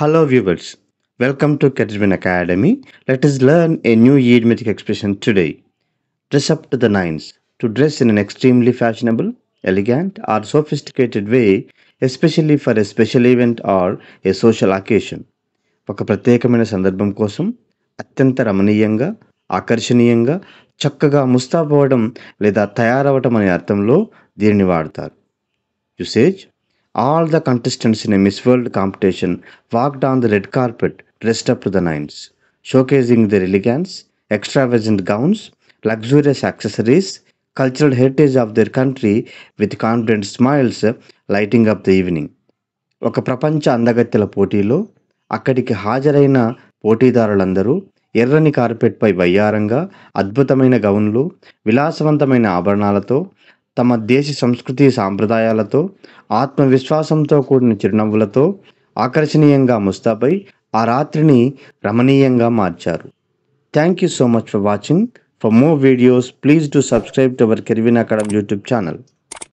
Hello viewers, welcome to Ketterwin Academy. Let us learn a new idiomatic expression today. Dress up to the nines. To dress in an extremely fashionable, elegant or sophisticated way, especially for a special event or a social occasion. ఒక ప్రత్యేకమైన సందర్భం కోసం అత్యంత రమణీయంగా, ఆకర్షణీయంగా, చక్కగా ముస్తాబవడం లేదా తయారవటం అనే అర్థంలో దీనిని వాడతారు. Usage: all the contestants in a Miss World competition walked on the red carpet dressed up to the nines, showcasing their elegance, extravagant gowns, luxurious accessories, cultural heritage of their country with confident smiles lighting up the evening. ఒక ప్రపంచ అందగత్తెల పోటీలో అక్కడికి హాజరైన పోటీదారులందరూ ఎర్రని కార్పెట్పై వయ్యారంగా అద్భుతమైన గౌన్లు, విలాసవంతమైన ఆభరణాలతో, తమ దేశ సంస్కృతి సాంప్రదాయాలతో, ఆత్మవిశ్వాసంతో కూడిన చిరునవ్వులతో ఆకర్షణీయంగా ముస్తాబై ఆ రాత్రిని రమణీయంగా మార్చారు. Thank you so much for watching. For more videos, please do subscribe to our Ketterwin Academy YouTube channel.